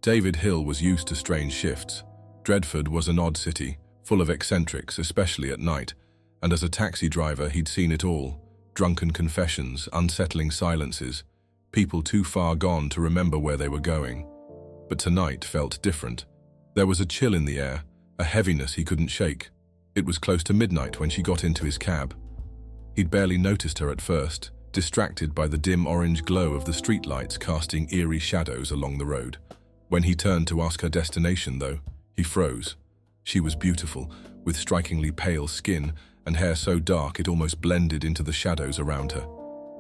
David Hill was used to strange shifts. Dreadford was an odd city, full of eccentrics, especially at night, and as a taxi driver he'd seen it all. Drunken confessions, unsettling silences, people too far gone to remember where they were going. But tonight felt different. There was a chill in the air, a heaviness he couldn't shake. It was close to midnight when she got into his cab. He'd barely noticed her at first, distracted by the dim orange glow of the streetlights casting eerie shadows along the road. When he turned to ask her destination, though, he froze. She was beautiful, with strikingly pale skin and hair so dark it almost blended into the shadows around her.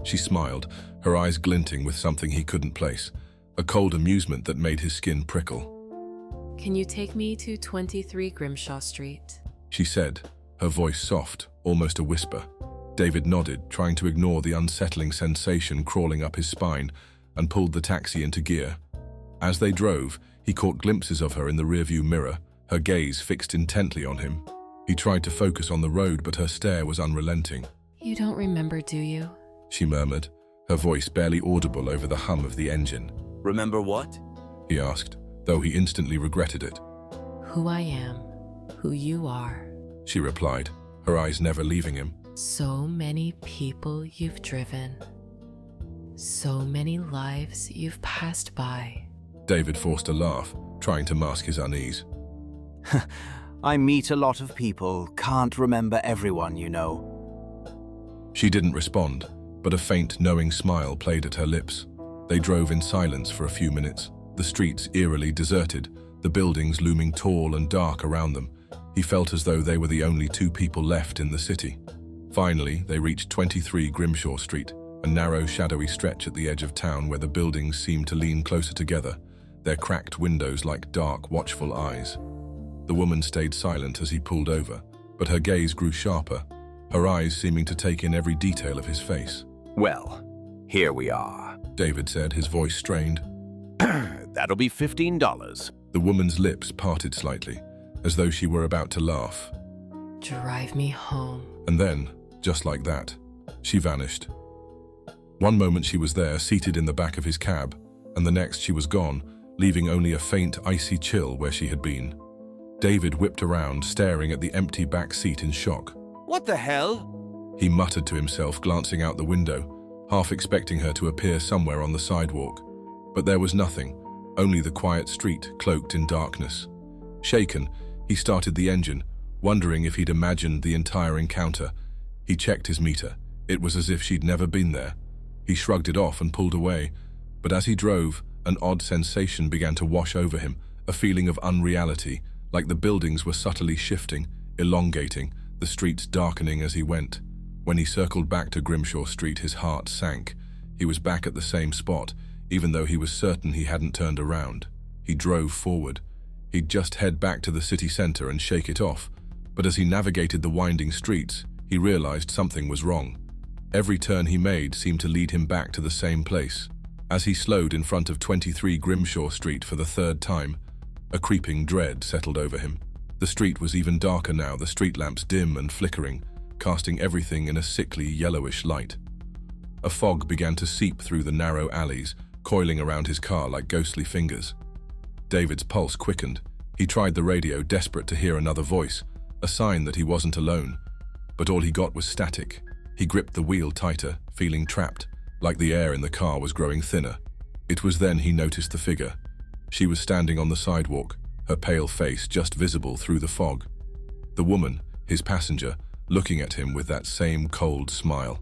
She smiled, her eyes glinting with something he couldn't place, a cold amusement that made his skin prickle. "Can you take me to 23 Grimshaw Street?" She said, her voice soft, almost a whisper. David nodded, trying to ignore the unsettling sensation crawling up his spine, and pulled the taxi into gear. As they drove, he caught glimpses of her in the rearview mirror, her gaze fixed intently on him. He tried to focus on the road, but her stare was unrelenting. "You don't remember, do you?" She murmured, her voice barely audible over the hum of the engine. Remember what? He asked, though he instantly regretted it. "Who I am, who you are. She replied, her eyes never leaving him. So many people you've driven. So many lives you've passed by." David forced a laugh, trying to mask his unease. I meet a lot of people, can't remember everyone, you know. She didn't respond, but a faint, knowing smile played at her lips. They drove in silence for a few minutes, the streets eerily deserted, the buildings looming tall and dark around them. He felt as though they were the only two people left in the city. Finally, they reached 23 Grimshaw Street, a narrow, shadowy stretch at the edge of town where the buildings seemed to lean closer together, their cracked windows like dark, watchful eyes. The woman stayed silent as he pulled over, but her gaze grew sharper, her eyes seeming to take in every detail of his face. Well, here we are, David said, his voice strained. That'll be $15. The woman's lips parted slightly, as though she were about to laugh. "Drive me home." And then, just like that, she vanished. One moment she was there, seated in the back of his cab, and the next she was gone, leaving only a faint, icy chill where she had been. David whipped around, staring at the empty back seat in shock. What the hell? He muttered to himself, glancing out the window, half expecting her to appear somewhere on the sidewalk. But there was nothing, only the quiet street cloaked in darkness. Shaken, he started the engine, wondering if he'd imagined the entire encounter. He checked his meter. It was as if she'd never been there. He shrugged it off and pulled away, but as he drove, an odd sensation began to wash over him, a feeling of unreality, like the buildings were subtly shifting, elongating, the streets darkening as he went. When he circled back to Grimshaw Street, his heart sank. He was back at the same spot, even though he was certain he hadn't turned around. He drove forward. He'd just head back to the city center and shake it off, but as he navigated the winding streets, he realized something was wrong. Every turn he made seemed to lead him back to the same place. As he slowed in front of 23 Grimshaw Street for the third time, a creeping dread settled over him. The street was even darker now, the street lamps dim and flickering, casting everything in a sickly, yellowish light. A fog began to seep through the narrow alleys, coiling around his car like ghostly fingers. David's pulse quickened. He tried the radio, desperate to hear another voice, a sign that he wasn't alone. But all he got was static. He gripped the wheel tighter, feeling trapped, like the air in the car was growing thinner. It was then he noticed the figure. She was standing on the sidewalk, her pale face just visible through the fog. The woman, his passenger, looking at him with that same cold smile.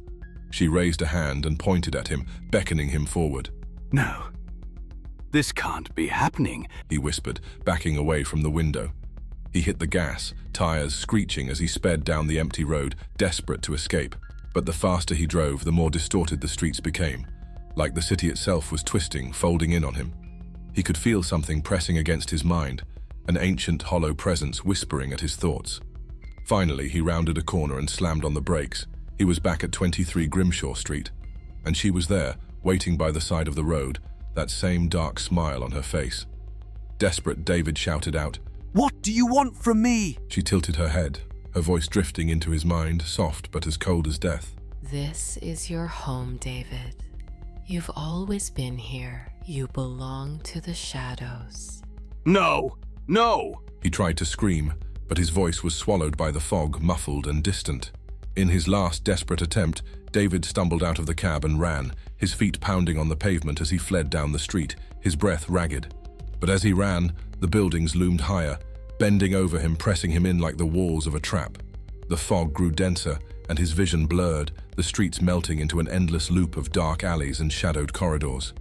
She raised a hand and pointed at him, beckoning him forward. No, this can't be happening, he whispered, backing away from the window. He hit the gas, tires screeching as he sped down the empty road, desperate to escape. But the faster he drove, the more distorted the streets became, like the city itself was twisting, folding in on him. He could feel something pressing against his mind, an ancient, hollow presence whispering at his thoughts. Finally, he rounded a corner and slammed on the brakes. He was back at 23 Grimshaw Street, and she was there, waiting by the side of the road, that same dark smile on her face. Desperate, David shouted out, What do you want from me? She tilted her head, her voice drifting into his mind, soft but as cold as death. "This is your home, David. You've always been here. You belong to the shadows. No! No! He tried to scream, but his voice was swallowed by the fog, muffled and distant. In his last desperate attempt, David stumbled out of the cab and ran, his feet pounding on the pavement as he fled down the street, his breath ragged. But as he ran, the buildings loomed higher, bending over him, pressing him in like the walls of a trap. The fog grew denser, and his vision blurred, the streets melting into an endless loop of dark alleys and shadowed corridors.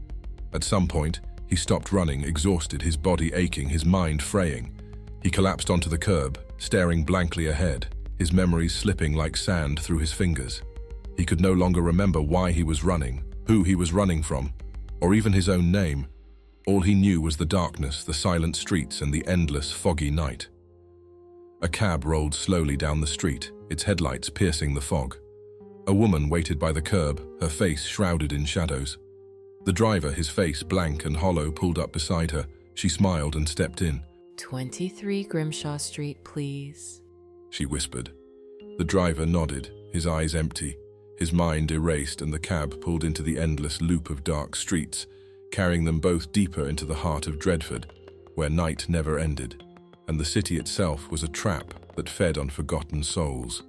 At some point, he stopped running, exhausted, his body aching, his mind fraying. He collapsed onto the curb, staring blankly ahead, his memories slipping like sand through his fingers. He could no longer remember why he was running, who he was running from, or even his own name. All he knew was the darkness, the silent streets, and the endless, foggy night. A cab rolled slowly down the street, its headlights piercing the fog. A woman waited by the curb, her face shrouded in shadows. The driver, his face blank and hollow, pulled up beside her. She smiled and stepped in. 23 Grimshaw Street, please. She whispered. The driver nodded, his eyes empty, his mind erased, and the cab pulled into the endless loop of dark streets, carrying them both deeper into the heart of Dreadford, where night never ended, and the city itself was a trap that fed on forgotten souls.